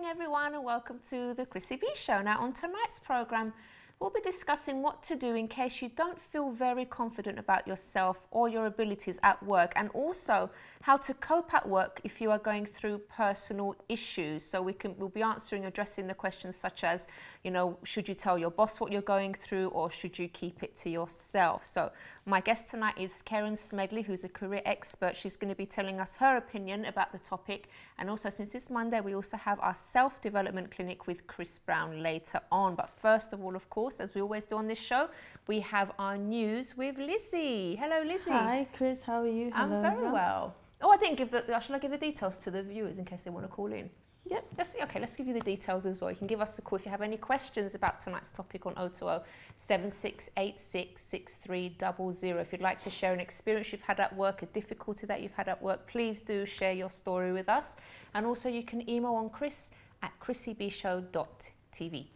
everyone, and welcome to the Chrissy B Show. Now, on tonight's programme, we'll be discussing what to do in case you don't feel very confident about yourself or your abilities at work, and also how to cope at work if you are going through personal issues. So we'll be addressing the questions such as, you know, should you tell your boss what you're going through, or should you keep it to yourself? So my guest tonight is Keren Smedley, who's a career expert. She's going to be telling us her opinion about the topic. And also, since it's Monday, we also have our self-development clinic with Chris Browne later on. But first of all, of course, as we always do on this show, we have our news with Lizzie. Hello, Lizzie. Hi, Chris. How are you? Hello, I'm very well. Oh, I didn't give shall I give the details to the viewers in case they want to call in? Yep. Let's give you the details as well. You can give us a call if you have any questions about tonight's topic on 020 7686 6300. If you'd like to share an experience you've had at work, a difficulty that you've had at work, please do share your story with us. And also you can email on chris@chrissybshow.tv.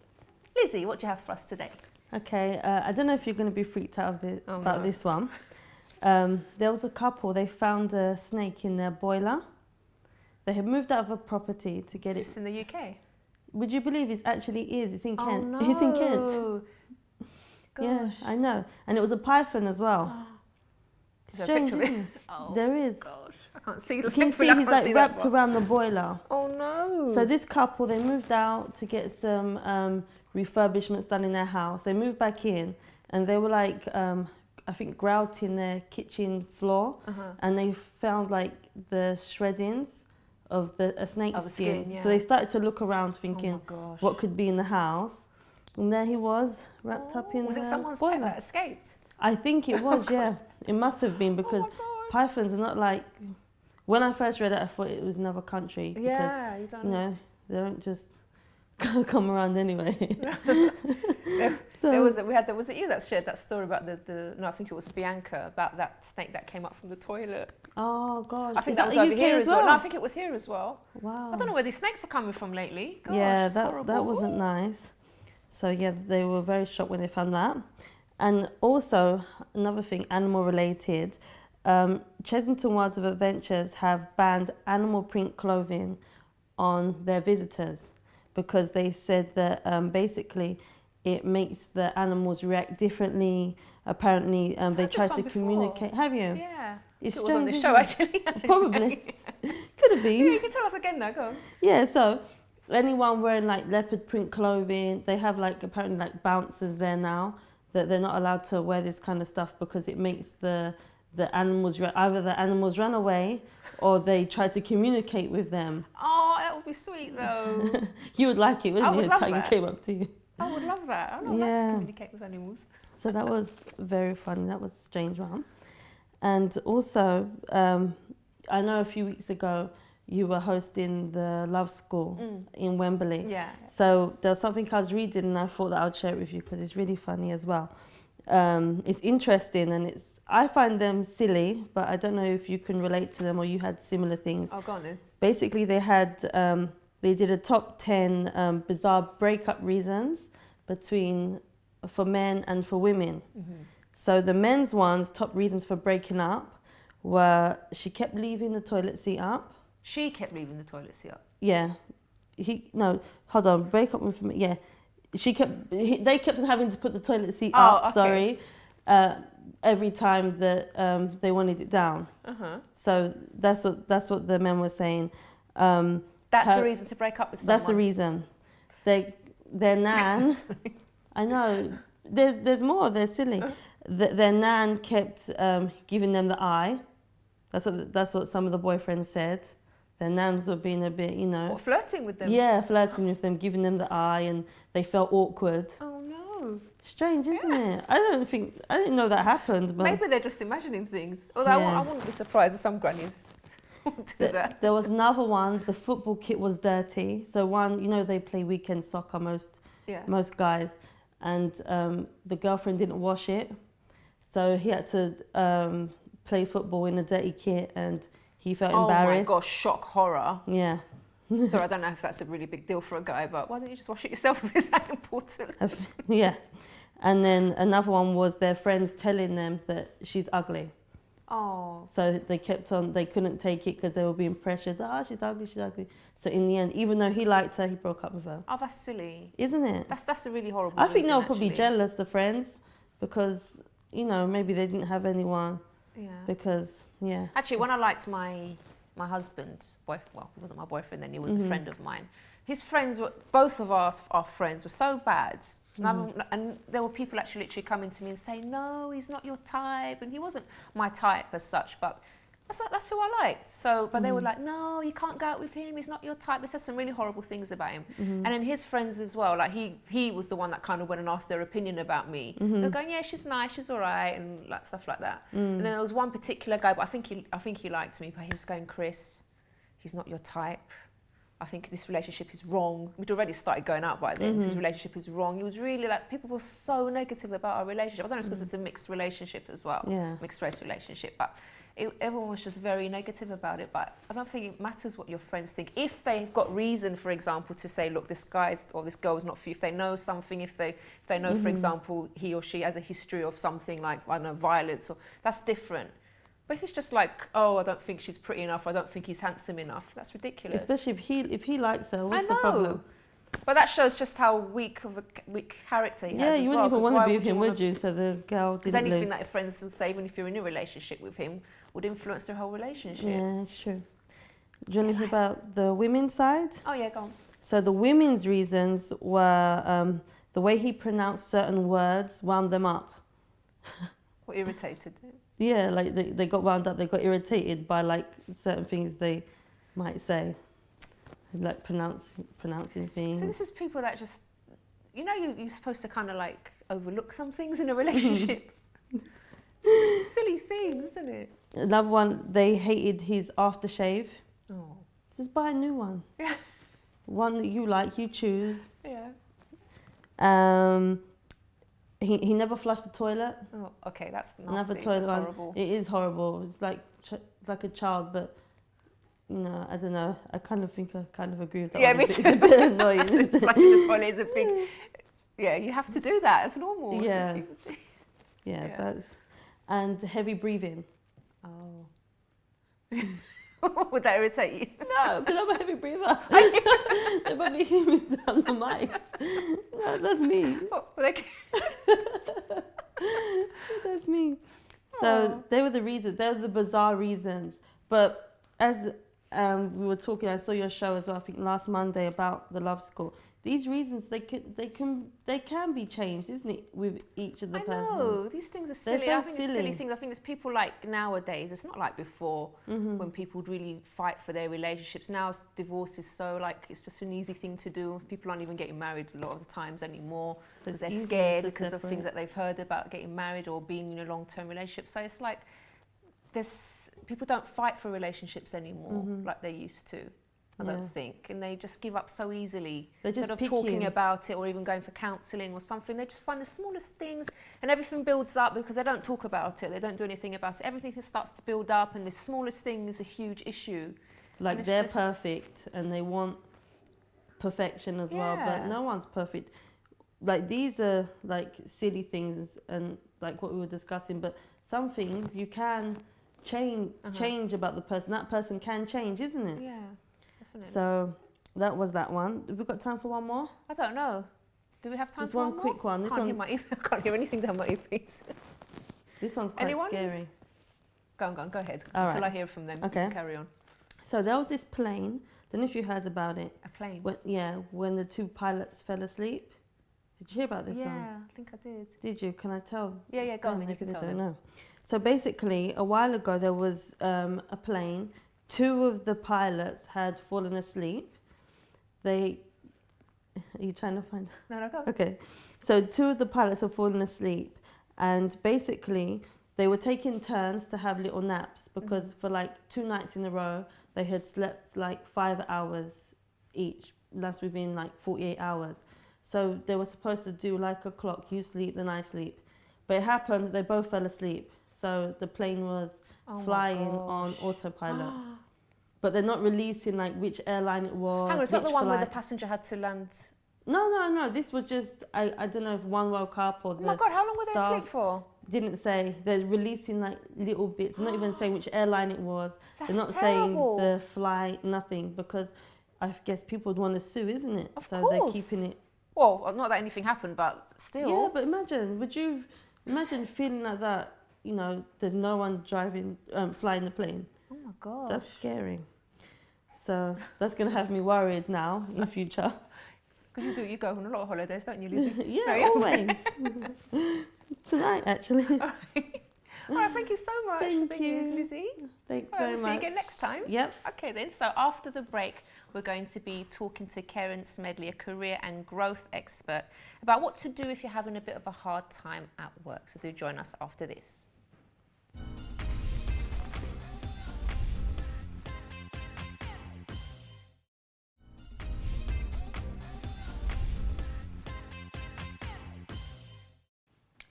Lizzie, what do you have for us today? Okay, I don't know if you're going to be freaked out about this one. There was a couple, they found a snake in their boiler. They had moved out of a property to get it. Is this in the UK? Would you believe it actually is? It's in Kent. Oh, no. It's in Kent. Gosh. Yeah, I know. And it was a python as well. Strange, isn't it? Oh, there is. Gosh, I can't see the You can see he's like wrapped around the boiler. Oh no. So this couple, they moved out to get some refurbishments done in their house. They moved back in and they were like, I think, grouting their kitchen floor, and they found like the shreddings of a snake skin. Yeah. So they started to look around thinking, what could be in the house? And there he was, wrapped up in the boiler. Was it someone's pet that escaped? I think it was, yeah. It must have been, because pythons are not like... When I first read it, I thought it was another country. Yeah, because, you know, they don't just come around anyway. Was it you that shared that story about no, I think it was Bianca, about that snake that came up from the toilet? Oh God! I think that was over here as well. No, I think it was here as well. Wow! I don't know where these snakes are coming from lately. Gosh, yeah, that wasn't nice. So yeah, they were very shocked when they found that. And also another thing, animal related. Chesington Wilds of Adventures have banned animal print clothing on their visitors because they said that basically it makes the animals react differently. Apparently, they try to communicate. Have you? Yeah. It's it was on the show, actually. Probably. Could have been. Yeah, you can tell us again now, go on. Yeah, so anyone wearing like leopard print clothing, they have like apparently like bouncers there now, that they're not allowed to wear this kind of stuff because it makes the animals, either the animals run away or they try to communicate with them. Oh, that would be sweet though. You would like it, wouldn't you? Love Tiger that. came up to you. I would love that. I don't like to communicate with animals. So that was very funny. That was a strange one. And also, I know a few weeks ago you were hosting the Love School in Wembley. Yeah. So there was something I was reading and I thought that I would share it with you because it's really funny as well. It's interesting and I find them silly, but I don't know if you can relate to them or you had similar things. Oh, go on then. Basically, they did a top 10 bizarre breakup reasons for men and for women. So the men's ones, top reasons for breaking up, were she kept leaving the toilet seat up. She kept leaving the toilet seat up? Yeah. Hold on, break up with me. Yeah. They kept having to put the toilet seat up, okay. sorry, every time that they wanted it down. So that's what the men were saying. That's the reason to break up with someone? That's the reason. Their nan... I know. There's more. They're silly. Their nan kept giving them the eye. That's what some of the boyfriends said. Their nans were being a bit, you know... What, flirting with them? Yeah, flirting with them, giving them the eye, and they felt awkward. Oh no. Strange, isn't it? I didn't know that happened. But maybe they're just imagining things. Although I wouldn't be surprised if some grannies do that. There was another one. The football kit was dirty. So one, you know, they play weekend soccer, most guys. And the girlfriend didn't wash it. So he had to play football in a dirty kit and he felt embarrassed. Oh my gosh, shock, horror. Yeah. So I don't know if that's a really big deal for a guy, but why don't you just wash it yourself if it's that important? Yeah. And then another one was their friends telling them that she's ugly. Oh. So they kept on, they couldn't take it because they were being pressured. Oh, she's ugly, she's ugly. So in the end, even though he liked her, he broke up with her. Oh, that's silly. Isn't it? That's a really horrible I think they were reason, probably actually. jealous, the friends, because, you know, maybe they didn't have anyone. Yeah. Because, yeah. Actually, when I liked my husband's boyfriend, well, he wasn't my boyfriend then, he was a friend of mine. His friends were, both of our friends were so bad. And there were people actually literally coming to me and saying, no, he's not your type. And he wasn't my type as such, but that's who I liked. So, but they were like, no, you can't go out with him. He's not your type. They said some really horrible things about him. And then his friends as well, like he was the one that kind of went and asked their opinion about me. They were going, yeah, she's nice, she's all right, and like stuff like that. And then there was one particular guy, but I think he liked me, but he was going, Chris, he's not your type. I think this relationship is wrong. We'd already started going out by then. This relationship is wrong. It was really like, people were so negative about our relationship. I don't know if it's because it's a mixed relationship as well, mixed race relationship, but everyone was just very negative about it. But I don't think it matters what your friends think. If they've got reason, for example, to say, look, this guy's or this girl is not for you, if they know something, if they know, for example, he or she has a history of something like, I don't know, violence, or that's different. But if it's just like, oh, I don't think she's pretty enough, I don't think he's handsome enough, that's ridiculous. Especially if he likes her, what's the problem? But that shows just how weak character he has as well. Yeah, you wouldn't even want to be with him, would you? So the girl didn't lose. Because anything that your friends would say, even if you're in a relationship with him, would influence their whole relationship. Yeah, it's true. Do you want to hear about the women's side? Oh yeah, go on. So the women's reasons were the way he pronounced certain words wound them up. Or irritated. Yeah, like they got wound up, they got irritated by like certain things they might say. Like pronouncing things. So this is people that just, you know, you're supposed to kind of like overlook some things in a relationship. Silly things, isn't it? Another one, they hated his aftershave. Oh. Just buy a new one. Yeah. One that you like, you choose. Yeah. He never flushed the toilet. Oh, okay, that's nasty. Another toilet that's one. horrible. It is horrible. It's like a child, but you know, I don't know. I kind of think I kind of agree with that. Yeah, one. me It's too. a bit annoying. Flushing the toilet is a big. Yeah, you have to do that. It's normal. Yeah. It's Yeah, that's and heavy breathing. Oh. Would that irritate you? No, because I'm a heavy breather. They probably hear me down the mic. No, that's me. Oh, like... That's me. So they were the reasons. They were the bizarre reasons. But as we were talking, I saw your show as well, I think last Monday, about the love school. These reasons, they can be changed, isn't it, with each of the persons? I know, these things are silly. So I think it's silly things. I think it's people like nowadays, it's not like before when people would really fight for their relationships. Now divorce is so like, it's just an easy thing to do. People aren't even getting married a lot of the times anymore because they're scared because of things that they've heard about getting married or being in a long-term relationship. So it's like, people don't fight for relationships anymore like they used to. I don't think, and they just give up so easily. Instead of talking about it or even going for counselling or something, they just find the smallest things and everything builds up because they don't talk about it, they don't do anything about it. Everything just starts to build up and the smallest thing is a huge issue. Like they're perfect and they want perfection as well, but no one's perfect. Like these are like silly things and like what we were discussing, but some things you can change about the person. That person can change, isn't it? Yeah. Definitely. So that was that one. Have we got time for one more? I don't know. Do we have time Just for one quick one. This one. I can't hear anything down my earpiece. This one's quite scary. Go on, go ahead. All Until right. I hear from them. Okay. Carry on. So there was this plane. Don't know if you heard about it. A plane? When the two pilots fell asleep. Did you hear about this one? Yeah, I think I did. Did you? Can I tell? Yeah, go on. You can tell them. Know. So basically, a while ago, there was a plane. Two of the pilots had fallen asleep. Are you trying to find? No, go. Okay. So two of the pilots had fallen asleep, and basically they were taking turns to have little naps because for like 2 nights in a row they had slept like 5 hours each. That's within like 48 hours. So they were supposed to do like a clock. You sleep, then I sleep. But it happened that they both fell asleep. So the plane was flying on autopilot. But they're not releasing like which airline it was. Hang on, it's not the one where the passenger had to land. No. This was just I don't know if one woke up or Oh my God, how long were they asleep for? didn't say. They're releasing like little bits, not even saying which airline it was. That's They're not terrible. saying the flight, nothing, because I guess people would want to sue, isn't it? Of so course. they're keeping it. Well, not that anything happened, but still. Yeah, but imagine feeling like that, you know, there's no one flying the plane. Oh my gosh. That's scary. So that's going to have me worried now in future. Because you go on a lot of holidays, don't you, Lizzie? Yeah, always. Tonight, actually. All right, thank you so much for the news, Lizzie. Thanks All right, very we'll much. see you again next time. Yep. Okay then, so after the break, we're going to be talking to Keren Smedley, a career and growth expert, about what to do if you're having a bit of a hard time at work. So do join us after this.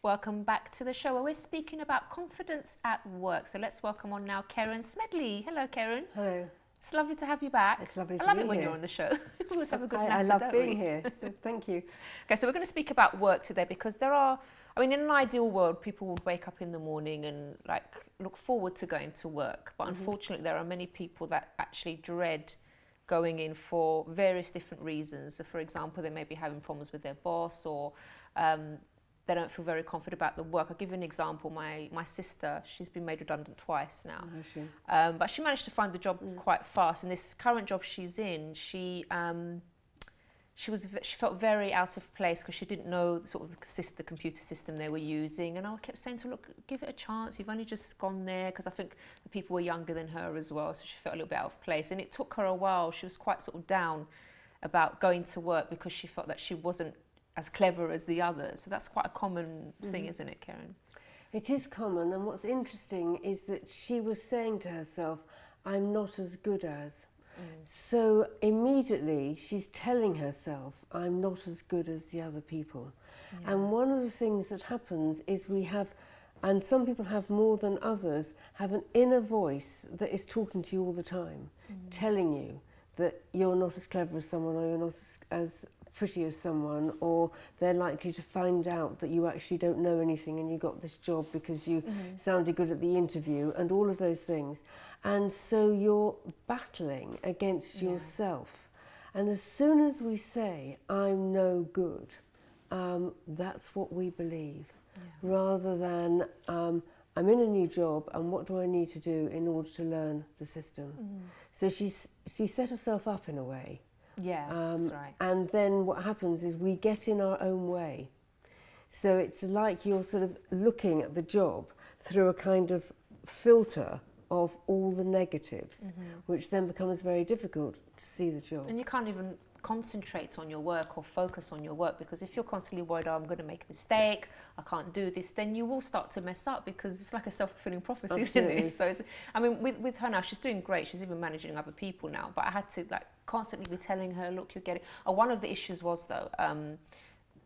Welcome back to the show where we're speaking about confidence at work. So let's welcome on now Keren Smedley. Hello, Keren. Hello. It's lovely to have you back. It's lovely to I love be it when here. you're on the show. We always have a good natter, I love don't being we? here, so thank you. Okay, so we're going to speak about work today because there are, I mean, in an ideal world, people would wake up in the morning and like look forward to going to work. But unfortunately, there are many people that actually dread going in for various different reasons. So, for example, they may be having problems with their boss, or they don't feel very confident about the work. I'll give you an example. My sister, she's been made redundant twice now. Oh, has she? But she managed to find the job quite fast. And this current job she's in, she felt very out of place because she didn't know sort of the computer system they were using. And I kept saying to her, look, give it a chance. You've only just gone there, because I think the people were younger than her as well. So she felt a little bit out of place. And it took her a while. She was quite sort of down about going to work because she felt that she wasn't as clever as the others. So that's quite a common thing, isn't it, Keren? It is common, and what's interesting is that she was saying to herself, I'm not as good as. So immediately she's telling herself, I'm not as good as the other people. Yeah. And one of the things that happens is we have, and some people have more than others, have an inner voice that is talking to you all the time, telling you that you're not as clever as someone, or you're not as pretty as someone, or they're likely to find out that you actually don't know anything and you got this job because you sounded good at the interview, and all of those things. And so you're battling against yourself. And as soon as we say, I'm no good, that's what we believe. Rather than, I'm in a new job and what do I need to do in order to learn the system? So she set herself up in a way. Yeah, that's right. And then what happens is we get in our own way. So it's like you're sort of looking at the job through a kind of filter of all the negatives, which then becomes very difficult to see the job. And you can't even concentrate on your work or focus on your work, because if you're constantly worried, oh, I'm going to make a mistake, I can't do this, then you will start to mess up, because it's like a self-fulfilling prophecy, Absolutely. isn't it? So it's, I mean, with her now, she's doing great. She's even managing other people now. But I had to like constantly be telling her, look, you're getting... one of the issues was, though,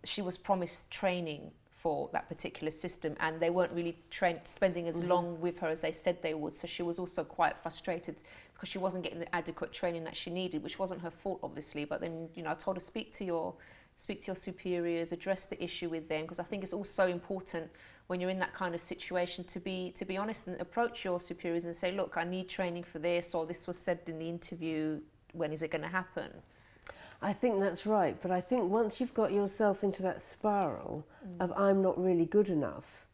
she was promised training for that particular system, and they weren't really spending as long with her as they said they would. So she was also quite frustrated because she wasn't getting the adequate training that she needed, which wasn't her fault, obviously. But then, you know, I told her, speak to your superiors, address the issue with them, because I think it's also important when you're in that kind of situation to be honest and approach your superiors and say, look, I need training for this, or this was said in the interview, when is it going to happen? I think that's right, but I think once you've got yourself into that spiral of I'm not really good enough,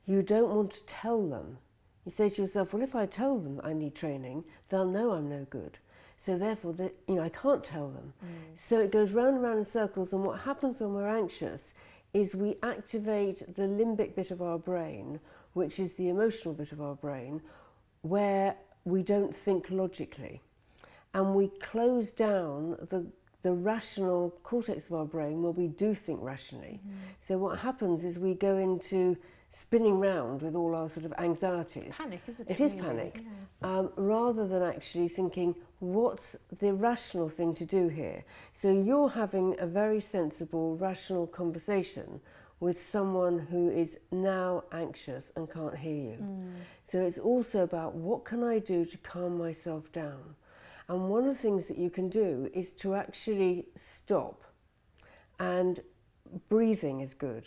you don't want to tell them. You say to yourself, well, if I tell them I need training, they'll know I'm no good. So therefore, I can't tell them. So it goes round and round in circles, and what happens when we're anxious is we activate the limbic bit of our brain, which is the emotional bit of our brain, where we don't think logically. And we close down the rational cortex of our brain where we do think rationally. So what happens is we go into spinning round with all our sort of anxieties. Panic, isn't it? It is really? panic. Yeah. Rather than actually thinking, what's the rational thing to do here? So you're having a very sensible, rational conversation with someone who is now anxious and can't hear you. So it's also about, what can I do to calm myself down? And one of the things that you can do is to actually stop and breathing is good.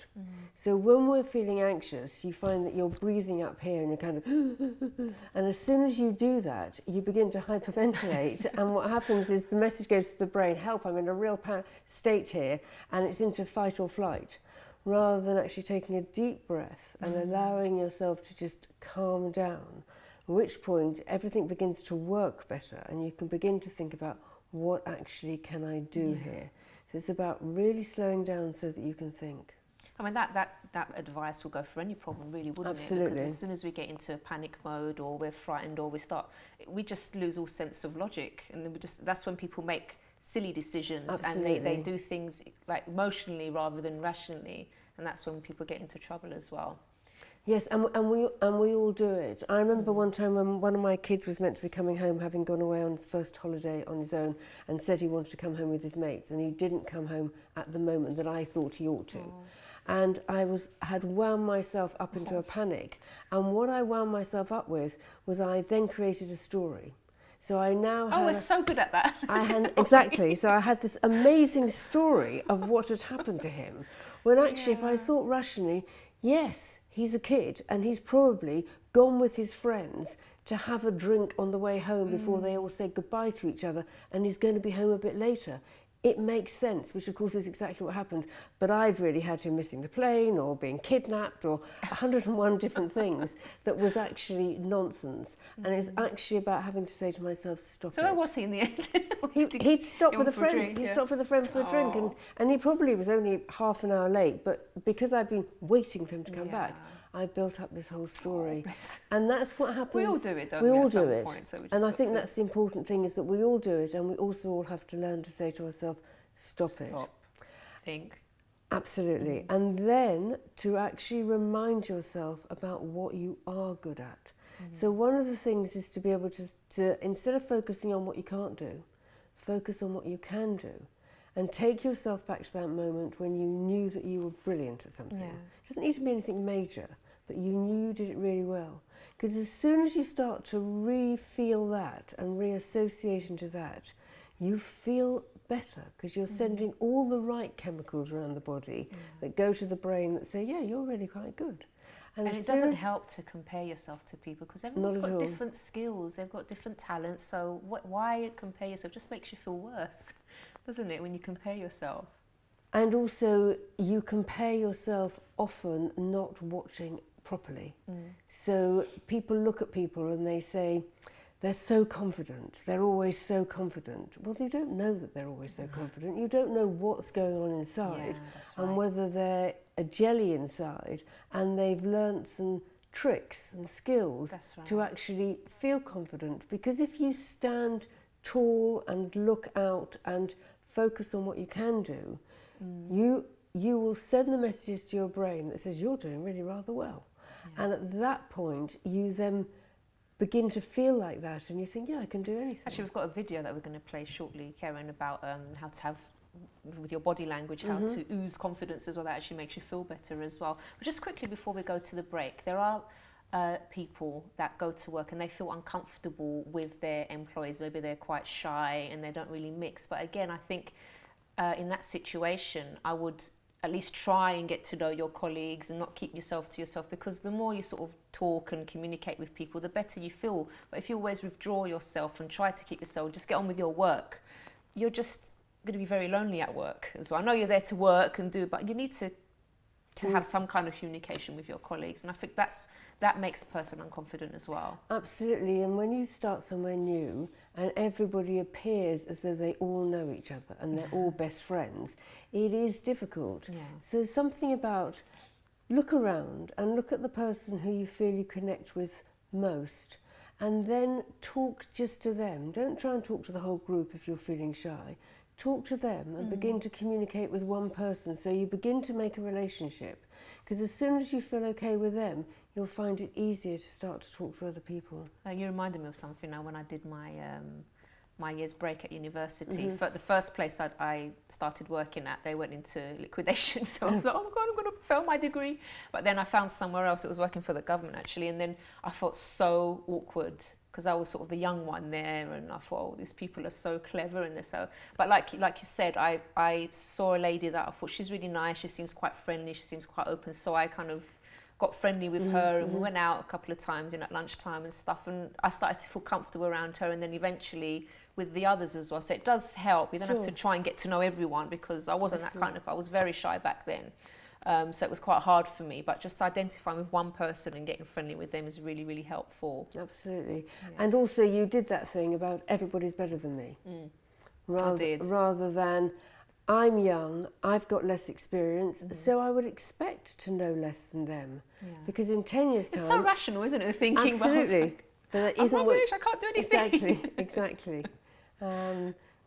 So when we're feeling anxious, you find that you're breathing up here and you're kind of, and as soon as you do that, you begin to hyperventilate. And what happens is the message goes to the brain, help, I'm in a real state here, and it's into fight or flight, rather than actually taking a deep breath and allowing yourself to just calm down, at which point everything begins to work better and you can begin to think about what actually can I do here. So it's about really slowing down so that you can think. I mean, that advice will go for any problem, really, wouldn't Absolutely. it? Because as soon as we get into a panic mode or we're frightened or we just lose all sense of logic. And then that's when people make silly decisions. Absolutely. And they do things like emotionally rather than rationally. And that's when people get into trouble as well. Yes, and we all do it. I remember one time when one of my kids was meant to be coming home, having gone away on his first holiday on his own, and said he wanted to come home with his mates, and he didn't come home at the moment that I thought he ought to. And I had wound myself up into a panic. And what I wound myself up with was I then created a story. So I now had... Oh, we're so good at that. Exactly. So I had this amazing story of what had happened to him, when actually if I thought rationally, yes, he's a kid and he's probably gone with his friends to have a drink on the way home before they all say goodbye to each other, and he's going to be home a bit later. It makes sense, which of course is exactly what happened. But I'd really had him missing the plane or being kidnapped or 101 different things that was actually nonsense. And it's actually about having to say to myself, stop it. So where was he in the end? He'd stopped with a friend. Drink, He stopped with a friend for a drink, and he probably was only half an hour late. But because I'd been waiting for him to come back, I built up this whole story. And that's what happens. We all do it, don't we? We all at some do it. point, so we just and I got think to that's the important thing, is that we all do it, and we also all have to learn to say to ourselves, stop it. Think. Absolutely. And then to actually remind yourself about what you are good at. So one of the things is to be able to instead of focusing on what you can't do, focus on what you can do. And take yourself back to that moment when you knew that you were brilliant at something. It doesn't need to be anything major, but you knew you did it really well. Because as soon as you start to re-feel that and reassociation to that, you feel better, because you're sending all the right chemicals around the body that go to the brain that say, yeah, you're really quite good. And it doesn't help to compare yourself to people, because everyone's got different skills, they've got different talents, so why compare yourself? It just makes you feel worse, doesn't it, when you compare yourself? And also, you compare yourself often not watching properly. So people look at people and they say, they're so confident, they're always so confident. Well, you don't know that they're always so confident. You don't know what's going on inside, and whether they're a jelly inside and they've learnt some tricks and skills to actually feel confident. Because if you stand tall and look out and focus on what you can do, you will send the messages to your brain that says you're doing really rather well. And at that point, you then begin to feel like that, and you think, yeah, I can do anything. Actually, we've got a video that we're going to play shortly, Keren, about how to have, with your body language, how to ooze confidence as well. That actually makes you feel better as well. But just quickly before we go to the break, there are people that go to work and they feel uncomfortable with their employees. Maybe they're quite shy and they don't really mix. But again, I think in that situation, I would at least try and get to know your colleagues and not keep yourself to yourself, because the more you sort of talk and communicate with people, the better you feel. But if you always withdraw yourself and try to keep yourself, just get on with your work, you're just going to be very lonely at work as well. I know you're there to work and do, but you need to have some kind of communication with your colleagues, and I think that makes a person unconfident as well. Absolutely. And when you start somewhere new and everybody appears as though they all know each other and they're all best friends, it is difficult. So something about, look around and look at the person who you feel you connect with most, and then talk just to them. Don't try and talk to the whole group if you're feeling shy. Talk to them and begin to communicate with one person, so you begin to make a relationship. Because as soon as you feel okay with them, you'll find it easier to start to talk to other people. You reminded me of something now when I did my my year's break at university. The first place I started working at, they went into liquidation, so I was like, oh my God, I'm going to fail my degree. But then I found somewhere else that was working for the government actually, and then I felt so awkward because I was sort of the young one there, and I thought, oh, these people are so clever and they're so. But like you said, I saw a lady that I thought, she's really nice. She seems quite friendly. She seems quite open. So I kind of got friendly with her, and we went out a couple of times, at lunchtime and stuff. And I started to feel comfortable around her, and then eventually with the others as well. So it does help. You don't have to try and get to know everyone, because I wasn't that kind of. I was very shy back then. So it was quite hard for me, but just identifying with one person and getting friendly with them is really, really helpful. Absolutely. Yeah. And also you did that thing about everybody's better than me. Rather than I'm young, I've got less experience, so I would expect to know less than them. Yeah. Because in 10 years' time... It's so rational, isn't it, thinking? Absolutely. But I'm rubbish, I can't do anything. Exactly.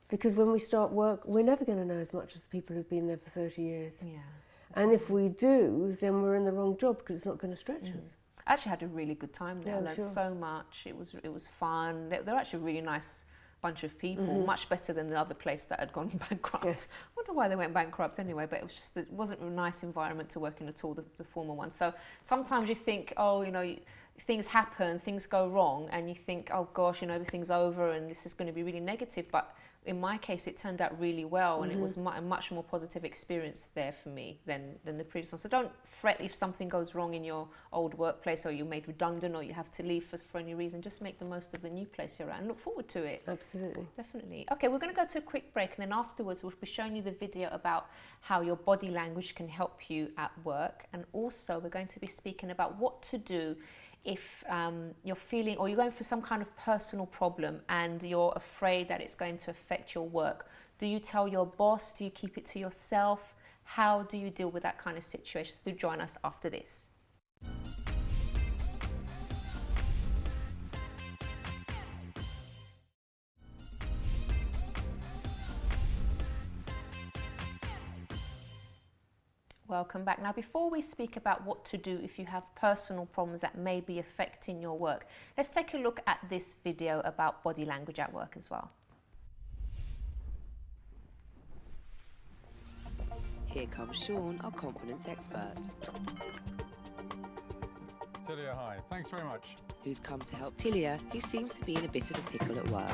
Because when we start work, we're never going to know as much as people who've been there for 30 years. Yeah. And if we do, then we're in the wrong job, because it's not going to stretch us. I actually had a really good time there. I learned so much. It was fun. They're actually a really nice bunch of people, much better than the other place that had gone bankrupt. Yeah. I wonder why they went bankrupt anyway, but it wasn't a nice environment to work in at all, the former one. So sometimes you think, oh, things happen, things go wrong, and you think, oh gosh, everything's over and this is going to be really negative. But in my case, it turned out really well, and it was a much more positive experience there for me than the previous one. So don't fret if something goes wrong in your old workplace, or you're made redundant, or you have to leave for any reason. Just make the most of the new place you're at and look forward to it. Absolutely. Definitely. Okay, we're going to go to a quick break, and then afterwards we'll be showing you the video about how your body language can help you at work. And also we're going to be speaking about what to do if you're feeling, or you're going for some kind of personal problem and you're afraid that it's going to affect your work. Do you tell your boss? Do you keep it to yourself? How do you deal with that kind of situation? So do join us after this. Welcome back. Now, before we speak about what to do if you have personal problems that may be affecting your work, let's take a look at this video about body language at work as well. Here comes Sean, our confidence expert. Tilia, hi. Thanks very much. Who's come to help Tilia, who seems to be in a bit of a pickle at work.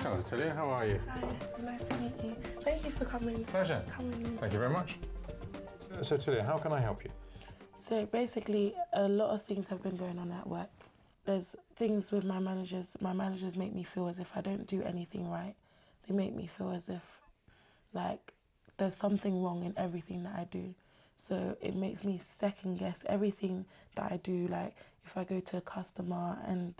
Hello, Tilia. How are you? Hi. Nice to meet you. Thank you for coming. Pleasure. Thank you very much. So, Tilia, how can I help you? So basically, a lot of things have been going on at work. There's things with my managers. My managers make me feel as if I don't do anything right. They make me feel as if, like, there's something wrong in everything that I do. So it makes me second guess everything that I do. Like, if I go to a customer and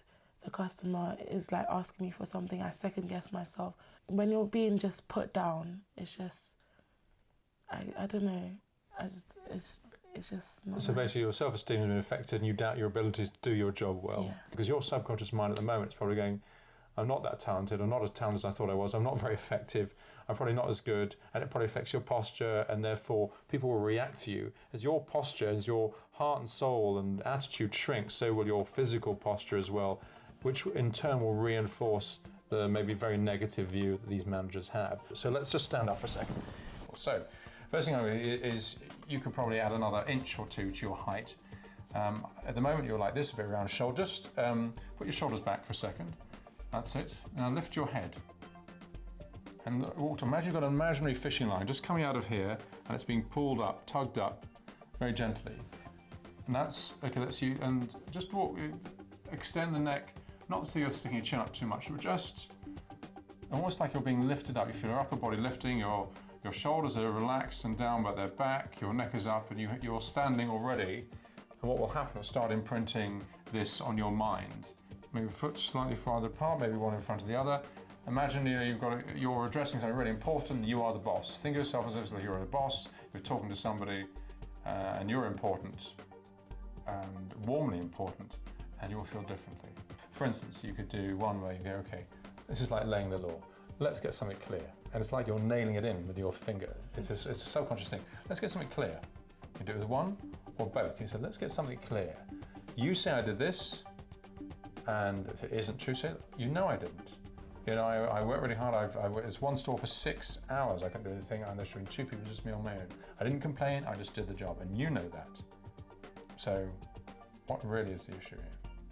the customer is like asking me for something, I second guess myself. When you're being just put down, it's just, I don't know, it's just not So nice. basically your self-esteem has been affected and you doubt your abilities to do your job well. Yeah. Because your subconscious mind at the moment is probably going, I'm not that talented, I'm not as talented as I thought I was, I'm not very effective, I'm probably not as good, and it probably affects your posture, and therefore people will react to you. As your posture, as your heart and soul and attitude shrinks, so will your physical posture as well, which in turn will reinforce the maybe very negative view that these managers have. So let's just stand up for a second. So, first thing I know is you could probably add another inch or two to your height. At the moment you're like this, a bit around the shoulder. Just put your shoulders back for a second. That's it. Now lift your head. And imagine you've got an imaginary fishing line just coming out of here, and it's being pulled up, tugged up, very gently. And that's, okay, that's you. And just walk, extend the neck. Not so you're sticking your chin up too much, but just almost like you're being lifted up. You feel your upper body lifting, your shoulders are relaxed and down by their back, your neck is up, and you're standing already. And what will happen is start imprinting this on your mind. Maybe foot slightly farther apart, maybe one in front of the other. Imagine you're addressing something really important, you are the boss. Think of yourself as if you're the boss, you're talking to somebody, and you're important, and warmly important, and you'll feel differently. For instance, you could do one where you go, okay, this is like laying the law. Let's get something clear. And it's like you're nailing it in with your finger. It's a subconscious thing. Let's get something clear. You do it with one or both. You say, let's get something clear. You say I did this, and if it isn't true, say, you know I didn't. You know, I worked really hard. I was one store for 6 hours. I couldn't do anything. And there's 2 people, just me on my own. I didn't complain. I just did the job, and you know that. So What really is the issue here?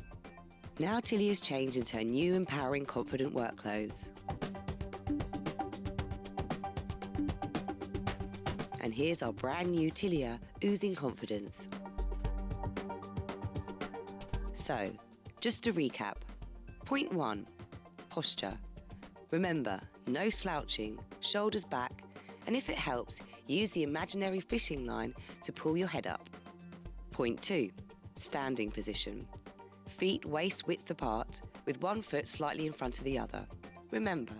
Now Tilly has changed into her new empowering, confident work clothes. And here's our brand new Tilia oozing confidence. So, just to recap. Point 1, posture. Remember, no slouching, shoulders back, and if it helps, use the imaginary fishing line to pull your head up. Point 2, standing position. Feet waist width apart, with one foot slightly in front of the other. Remember,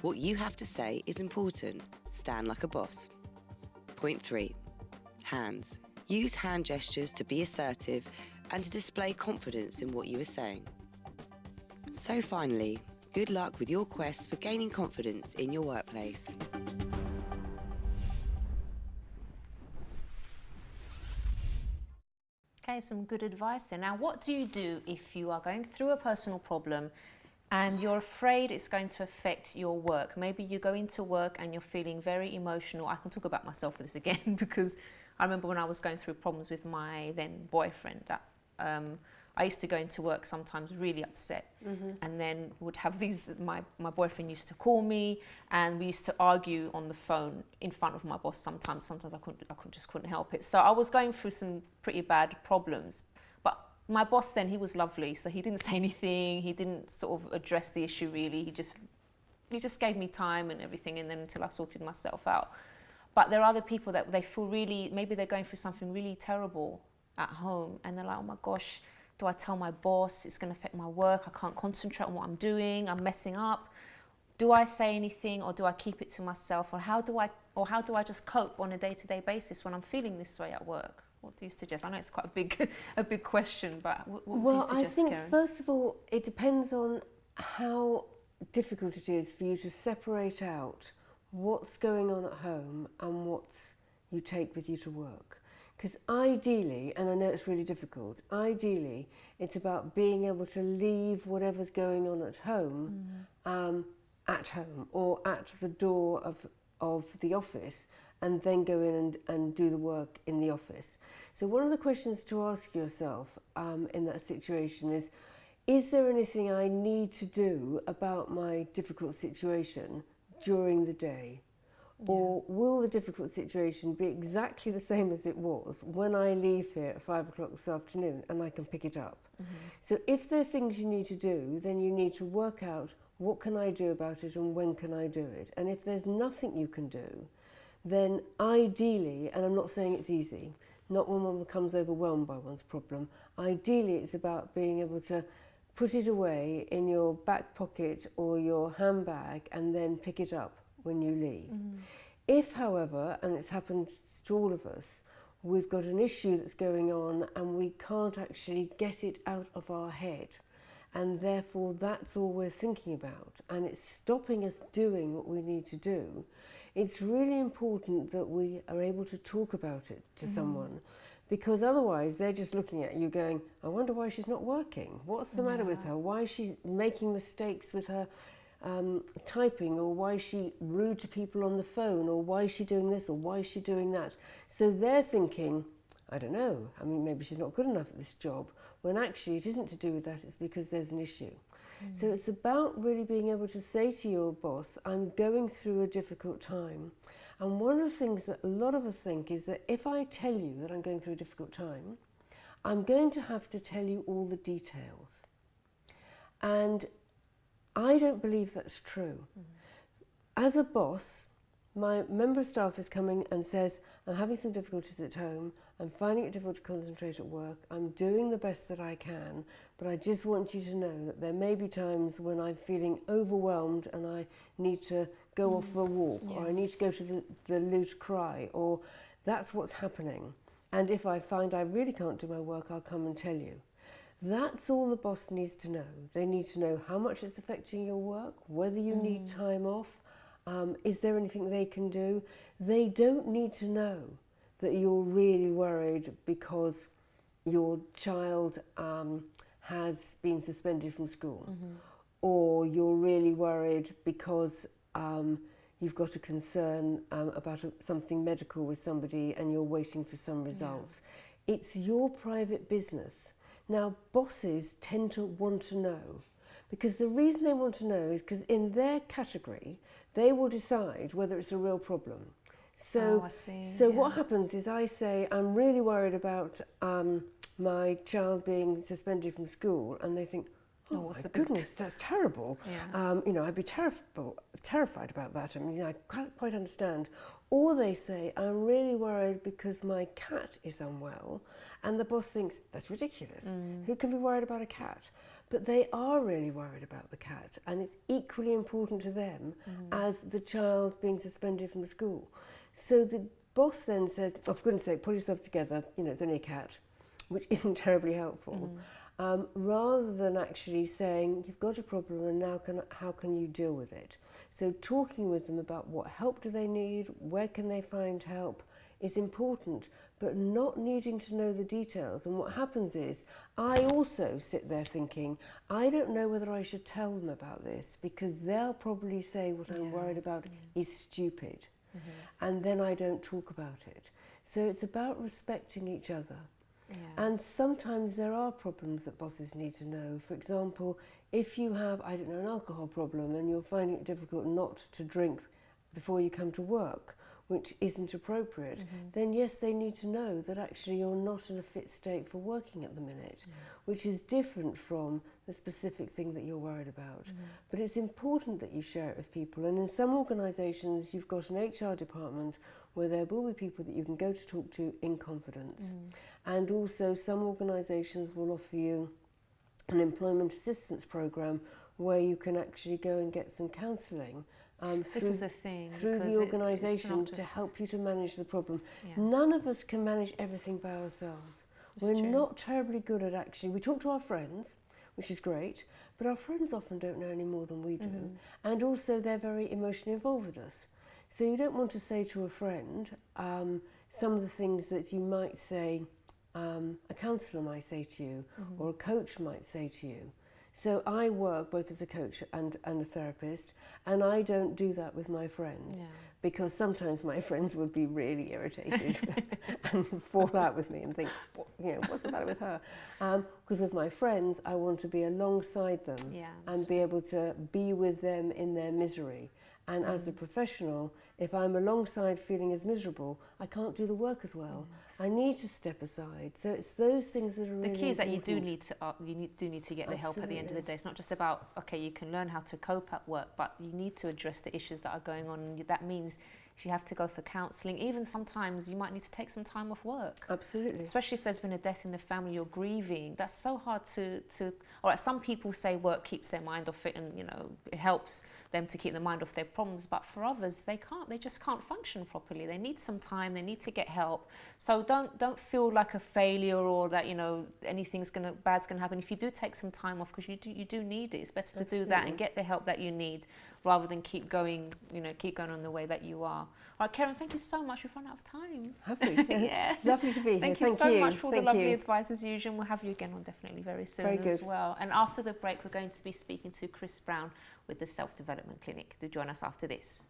what you have to say is important. Stand like a boss. Point 3, hands. Use hand gestures to be assertive and to display confidence in what you are saying. So finally, good luck with your quest for gaining confidence in your workplace. Okay, some good advice there. Now, what do you do if you are going through a personal problem and you're afraid it's going to affect your work? Maybe you go into work and you're feeling very emotional. I can talk about myself with this again because I remember when I was going through problems with my then boyfriend. I used to go into work sometimes really upset, and then would have these, my boyfriend used to call me and we used to argue on the phone in front of my boss sometimes I just couldn't help it. So I was going through some pretty bad problems, but my boss then, he was lovely, so he didn't say anything, he didn't sort of address the issue really, he just gave me time and everything, and then until I sorted myself out. But there are other people that they feel really, maybe they're going through something really terrible at home and they're like, oh my gosh, do I tell my boss? It's going to affect my work. I can't concentrate on what I'm doing. I'm messing up. Do I say anything or do I keep it to myself? Or how do I just cope on a day-to-day basis when I'm feeling this way at work? What do you suggest? I know it's quite a big question, but what do you suggest, I think Keren? first of all, it depends on how difficult it is for you to separate out what's going on at home and what you take with you to work. Because ideally, and I know it's really difficult, ideally it's about being able to leave whatever's going on at home or at the door of the office and then go in and do the work in the office. So one of the questions to ask yourself in that situation is there anything I need to do about my difficult situation during the day? Or will the difficult situation be exactly the same as it was when I leave here at 5 o'clock this afternoon and I can pick it up? So if there are things you need to do, then you need to work out what can I do about it and when can I do it? And if there's nothing you can do, then ideally, and I'm not saying it's easy, not when one becomes overwhelmed by one's problem, ideally it's about being able to put it away in your back pocket or your handbag and then pick it up when you leave. If, however, and it's happened to all of us, we've got an issue that's going on and we can't actually get it out of our head, and therefore that's all we're thinking about, and it's stopping us doing what we need to do, it's really important that we are able to talk about it to someone, because otherwise they're just looking at you going, I wonder why she's not working. What's the matter with her? Why is she making mistakes with her typing, or why is she rude to people on the phone, or why is she doing this, or why is she doing that? So they're thinking, I don't know, I mean, maybe she's not good enough at this job, when actually it isn't to do with that, it's because there's an issue. So it's about really being able to say to your boss, I'm going through a difficult time. And one of the things that a lot of us think is that if I tell you that I'm going through a difficult time, I'm going to have to tell you all the details. And I don't believe that's true. As a boss, my member of staff is coming and says, I'm having some difficulties at home, I'm finding it difficult to concentrate at work, I'm doing the best that I can, but I just want you to know that there may be times when I'm feeling overwhelmed and I need to go off for a walk, or I need to go to the loo to cry, or that's what's happening. And if I find I really can't do my work, I'll come and tell you. That's all the boss needs to know. They need to know how much it's affecting your work, whether you need time off, is there anything they can do. They don't need to know that you're really worried because your child has been suspended from school, or you're really worried because you've got a concern about something medical with somebody and you're waiting for some results. It's your private business. Now, bosses tend to want to know, because the reason they want to know is because in their category, they will decide whether it's a real problem. So, I see, so what happens is I say, I'm really worried about my child being suspended from school, and they think, oh my goodness, that's terrible. Yeah. You know, I'd be terrified about that. I mean, I can't quite understand. Or they say, I'm really worried because my cat is unwell, and the boss thinks, that's ridiculous. Who can be worried about a cat? But they are really worried about the cat, and it's equally important to them as the child being suspended from school. So the boss then says, oh, for goodness sake, pull yourself together, you know, it's only a cat, which isn't terribly helpful. Rather than actually saying, you've got a problem and now how can you deal with it? So talking with them about what help do they need, where can they find help is important, but not needing to know the details. And what happens is, I also sit there thinking, I don't know whether I should tell them about this, because they'll probably say what I'm worried about is stupid. And then I don't talk about it. So it's about respecting each other. And sometimes there are problems that bosses need to know. For example, if you have, I don't know, an alcohol problem and you're finding it difficult not to drink before you come to work, which isn't appropriate, then yes, they need to know that actually you're not in a fit state for working at the minute, which is different from the specific thing that you're worried about. But it's important that you share it with people. And in some organisations, you've got an HR department where there will be people that you can go to talk to in confidence. And also some organisations will offer you an employment assistance programme where you can actually go and get some counselling This is the thing. through the organisation to help you to manage the problem. None of us can manage everything by ourselves. We're not terribly good at actually, we talk to our friends, which is great, but our friends often don't know any more than we do. And also they're very emotionally involved with us. So you don't want to say to a friend some of the things that you might say, a counsellor might say to you, or a coach might say to you. So I work both as a coach and a therapist, and I don't do that with my friends, because sometimes my friends would be really irritated and fall out with me and think, you know, what's the matter with her? Because with my friends, I want to be alongside them and be able to be with them in their misery. And as a professional, if I'm alongside feeling as miserable, I can't do the work as well. I need to step aside. So it's those things that are really important. The key is that you do need to get the help at the end of the day. It's not just about, okay, you can learn how to cope at work, but you need to address the issues that are going on. And that means if you have to go for counselling, even sometimes you might need to take some time off work. Absolutely. Especially if there's been a death in the family, you're grieving. That's so hard to all right, some people say work keeps their mind off it and, you know, it helps them to keep their mind off their problems, but for others, they just can't function properly. They need some time, they need to get help. So don't feel like a failure or that, you know, bad's gonna happen. If you do take some time off, because you do need it, it's better to do that and get the help that you need rather than keep going on the way that you are. All right, Keren, thank you so much. We've run out of time. Have we? Yeah. It's lovely to be here. Thank you so much for the lovely advice as usual. We'll have you again on definitely very soon as well. And after the break, we're going to be speaking to Chris Browne with the Self-Development Clinic. Do join us after this.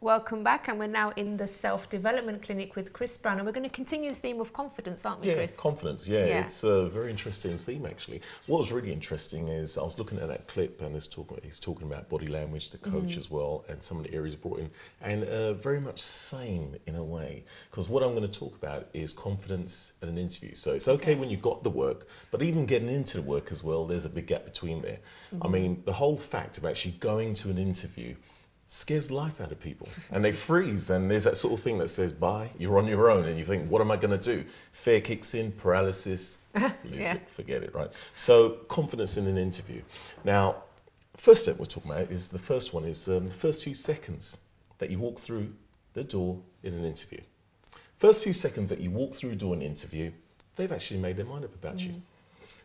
Welcome back, and we're now in the Self-Development Clinic with Chris Browne, and we're going to continue the theme of confidence, aren't we, Chris? Confidence, it's a very interesting theme, actually. What was really interesting is I was looking at that clip, and he's talking about body language, the coach as well, and some of the areas brought in, and very much same in a way, because what I'm going to talk about is confidence in an interview. So it's okay when you got the work, but even getting into the work as well, there's a big gap between there. I mean, the whole fact of actually going to an interview scares the life out of people, and they freeze, and there's that sort of thing that says, bye, you're on your own, and you think, what am I going to do? Fear kicks in, paralysis, lose it, forget it, right? So confidence in an interview. Now, first step we're talking about is the first one is the first few seconds that you walk through the door in an interview. First few seconds that you walk through the door in an interview, they've actually made their mind up about you.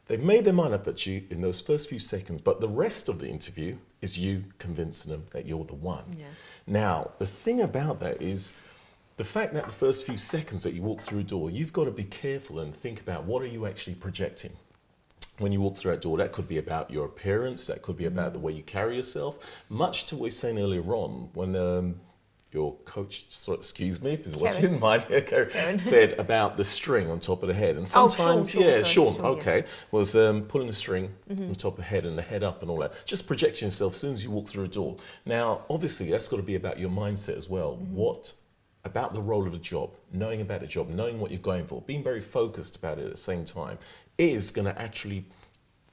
They've made their mind up at you in those first few seconds, but the rest of the interview is you convincing them that you're the one. Now, the thing about that is the fact that the first few seconds that you walk through a door, you've got to be careful and think about what are you actually projecting. when you walk through that door, that could be about your appearance, that could be about the way you carry yourself. Much to what we were saying earlier on, when your coach, excuse me if he's watching, Keren said about the string on top of the head. And sometimes, Sean, okay, was pulling the string on top of the head and the head up and all that. Just projecting yourself as soon as you walk through a door. Now, obviously, that's got to be about your mindset as well. What about the role of the job, knowing about the job, knowing what you're going for, being very focused about it at the same time, is going to actually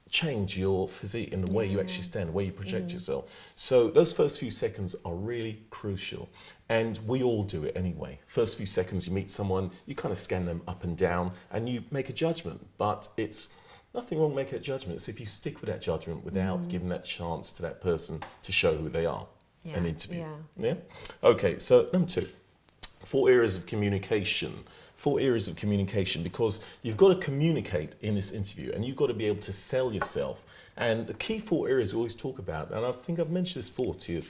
change your physique in the way you actually stand, the way you project yourself. So those first few seconds are really crucial. And we all do it anyway. First few seconds you meet someone, you kind of scan them up and down and you make a judgment. But it's nothing wrong making a judgment. It's if you stick with that judgment without giving that chance to that person to show who they are. An interview. Yeah? Okay, so number 2. 4 areas of communication. 4 areas of communication, because you've got to communicate in this interview and you've got to be able to sell yourself. And the key 4 areas we always talk about, and I think I've mentioned this before to you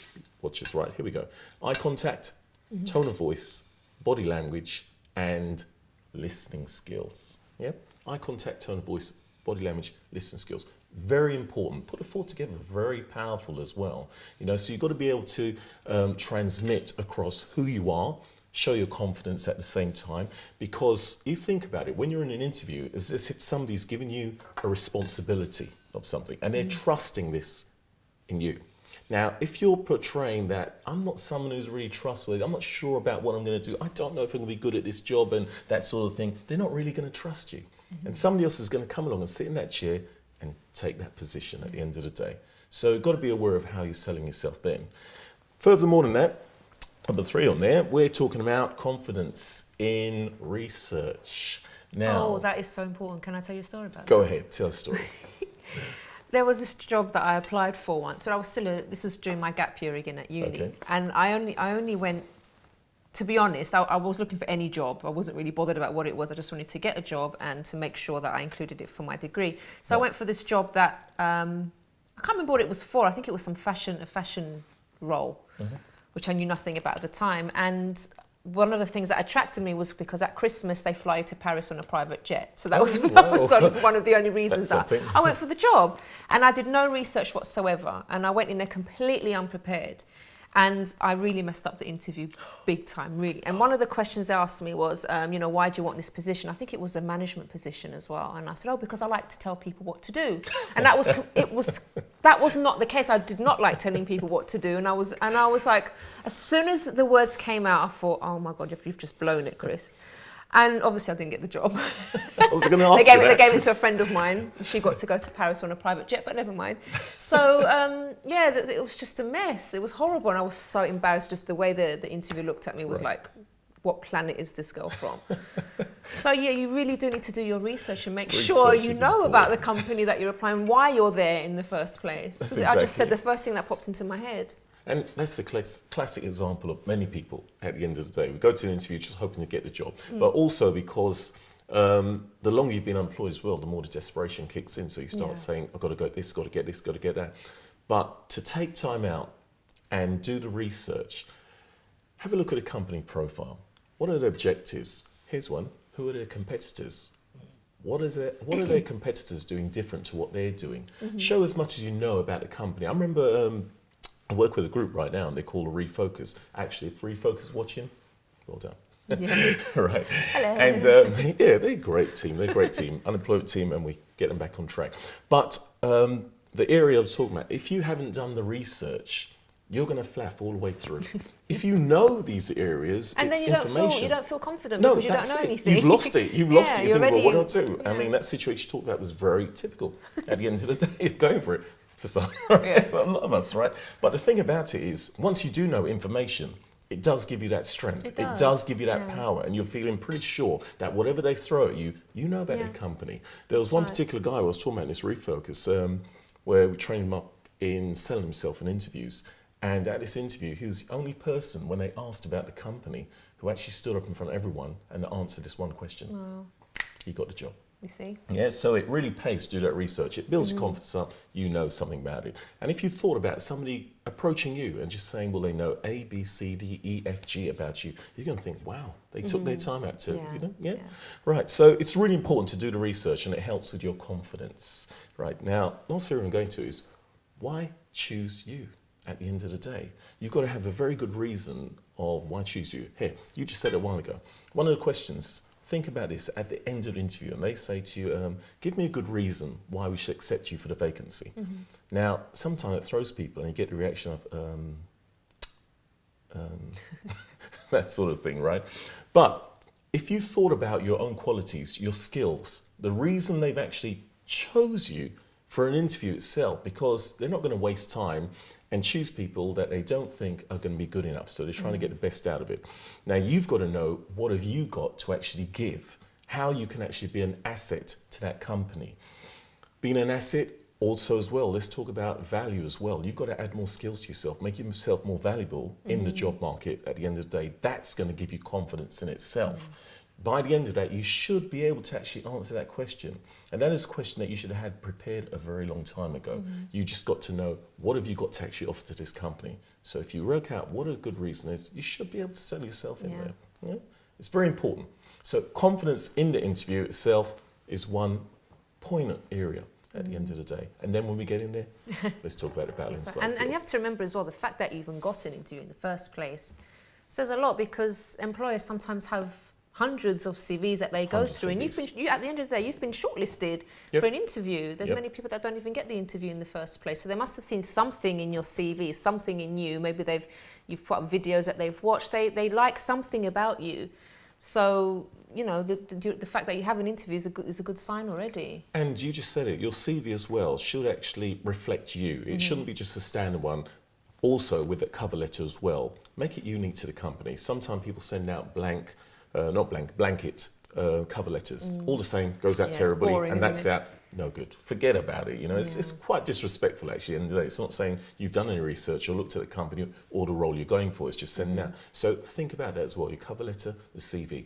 watchers, right, here we go. Eye contact, tone of voice, body language, and listening skills. Yeah? Eye contact, tone of voice, body language, listening skills. Very important. Put the 4 together, very powerful as well. You know, so you've got to be able to transmit across who you are, show your confidence at the same time, because you think about it, when you're in an interview, it's as if somebody's giving you a responsibility of something and they're trusting this in you. Now, if you're portraying that I'm not someone who's really trustworthy, I'm not sure about what I'm going to do, I don't know if I'm going to be good at this job and that sort of thing, they're not really going to trust you. And somebody else is going to come along and sit in that chair and take that position at the end of the day. So you've got to be aware of how you're selling yourself then. Furthermore than that, number 3 on there, we're talking about confidence in research. Now, that is so important. Can I tell you a story about that? Go ahead, tell a story. There was this job that I applied for once. So I was this was during my gap year again at uni. Okay. And I only went, to be honest, I was looking for any job. I wasn't really bothered about what it was. I just wanted to get a job and to make sure that I included it for my degree. So I went for this job that, I can't remember what it was for. I think it was a fashion role, which I knew nothing about at the time. And one of the things that attracted me was because at Christmas they fly to Paris on a private jet. So that was sort of one of the only reasons that I went for the job. And I did no research whatsoever. And I went in there completely unprepared. And I really messed up the interview big time, really. And one of the questions they asked me was, you know, why do you want this position? I think it was a management position as well. And I said, because I like to tell people what to do. And that was not the case. I did not like telling people what to do. And I was like, as soon as the words came out, I thought, oh my God, you've just blown it, Chris. And obviously I didn't get the job. I was going to ask They gave it to a friend of mine. She got to go to Paris on a private jet, but never mind. So, it was just a mess. It was horrible. And I was so embarrassed. Just the way the interview looked at me was like, what planet is this girl from? So, you really do need to do your research and make sure you know about the company that you're applying, why you're there in the first place. Exactly. I just said the first thing that popped into my head. And that's a classic example of many people at the end of the day. We go to an interview just hoping to get the job, but also because the longer you've been unemployed as well, the more the desperation kicks in. So you start saying, I've got to go this, got to get this, got to get that. But to take time out and do the research, have a look at a company profile. What are their objectives? Here's one. Who are their competitors? What are their competitors doing different to what they're doing? Show as much as you know about the company. I remember I work with a group right now and they're called Refocus. Actually, if Refocus watching, well done. Yeah. Right. Hello. And they're a great team. They're a great team, unemployed team, and we get them back on track. But the area I was talking about, if you haven't done the research, you're going to flaff all the way through. If you know these areas, and it's then information. you don't feel confident No, because you don't know anything. You've lost it. You've lost it. You think, ready. well, what do I do? I mean, that situation you talked about was very typical at the end of the day of going for it. For some, for a lot of us, right? But the thing about it is, once you do know information, it does give you that strength. It does give you that power, and you're feeling pretty sure that whatever they throw at you, you know about the company. There was one particular guy I was talking about in this Refocus, where we trained him up in selling himself in interviews. And at this interview, he was the only person, when they asked about the company, who actually stood up in front of everyone and answered this one question. Wow. He got the job. You see? Yeah, so it really pays to do that research. It builds your confidence up, you know something about it. And if you thought about somebody approaching you and just saying, well, they know A, B, C, D, E, F, G about you, you're going to think, wow, they took their time out to, you know, yeah. Right, so it's really important to do the research, and it helps with your confidence. Right, now, last area I'm going to is, why choose you at the end of the day? You've got to have a very good reason of why choose you. Here, you just said it a while ago. One of the questions, think about this at the end of the interview, and they say to you, give me a good reason why we should accept you for the vacancy. Now, sometimes it throws people and you get the reaction of, that sort of thing, right? But if you thought about your own qualities, your skills, the reason they've actually chose you for an interview itself, because they're not going to waste time and choose people that they don't think are going to be good enough. So they're trying to get the best out of it. Now you've got to know, what have you got to actually give? How you can actually be an asset to that company. Being an asset also as well, let's talk about value as well. You've got to add more skills to yourself, make yourself more valuable in the job market at the end of the day. That's going to give you confidence in itself. By the end of that, you should be able to actually answer that question. And that is a question that you should have had prepared a very long time ago. You just got to know, what have you got to actually offer to this company? So if you work out what a good reason is, you should be able to sell yourself in there. Yeah? It's very important. So confidence in the interview itself is one poignant area at the end of the day. And then when we get in there, let's talk about the balance. And you have to remember as well, the fact that you even got an interview in the first place says a lot, because employers sometimes have hundreds of CVs that they go through, and at the end of the day, you've been shortlisted for an interview. There's many people that don't even get the interview in the first place, so they must have seen something in your CV, something in you. Maybe you've put up videos that they've watched. They like something about you. So you know, the fact that you have an interview is a good sign already. And you just said it. Your CV as well should actually reflect you. It shouldn't be just a standard one. Also, with the cover letter as well, make it unique to the company. Sometimes people send out blanket cover letters. All the same, goes out terribly, boring, and that's out. No good. Forget about it. You know, it's quite disrespectful actually. And it's not saying you've done any research or looked at the company or the role you're going for. It's just sending out. So think about that as well. Your cover letter, the CV.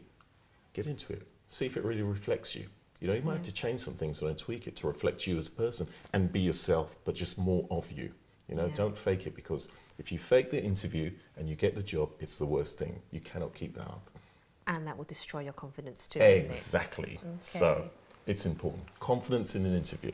Get into it. See if it really reflects you. You know, you might have to change some things and tweak it to reflect you as a person and be yourself, but just more of you. You know, don't fake it, because if you fake the interview and you get the job, it's the worst thing. You cannot keep that up. And that will destroy your confidence too. Exactly. Okay. So it's important. Confidence in an interview.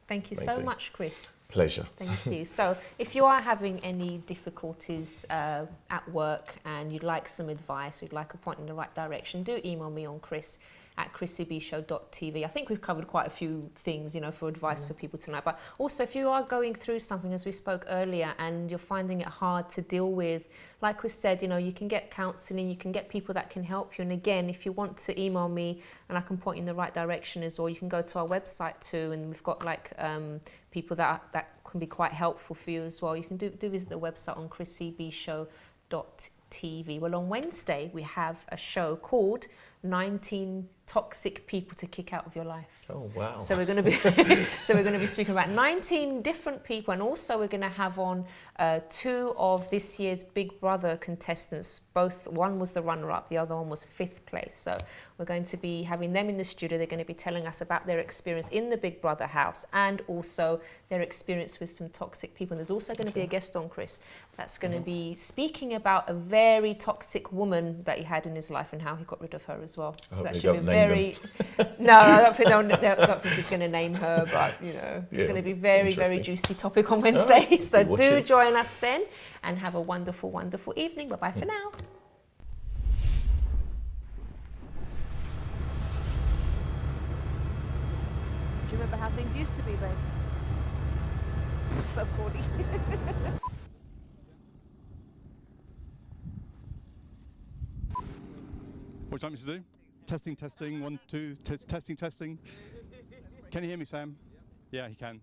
Thank you so much, Chris. Pleasure. Thank you. So if you are having any difficulties at work and you'd like some advice, you'd like a point in the right direction, do email me on chris@chrissybshow.tv. I think we've covered quite a few things, you know, for advice for people tonight. But also, if you are going through something, as we spoke earlier, and you're finding it hard to deal with, like we said, you know, you can get counselling, you can get people that can help you. And again, if you want to email me and I can point you in the right direction as well, you can go to our website too, and we've got like people that can be quite helpful for you as well. You can do visit the website on chrissybshow.tv. Well, on Wednesday we have a show called 19 Toxic People to Kick Out of Your Life. Oh wow. So we're going to be speaking about 19 different people, and also we're going to have on 2 of this year's Big Brother contestants. One was the runner-up, the other one was 5th place. So we're going to be having them in the studio. They're going to be telling us about their experience in the Big Brother house and also their experience with some toxic people. And there's also going to be a guest on, Chris, that's going to be speaking about a very toxic woman that he had in his life and how he got rid of her as well. So that should be very... No, I don't think he's going to name her, but, you know, it's going to be very juicy topic on Wednesday. So do join us then and have a wonderful, wonderful evening. Bye-bye for now. Do you remember how things used to be, babe? So corny. What do you want me to do? Testing, testing, 1, 2, testing, testing. Can you hear me, Sam? Yeah, he can.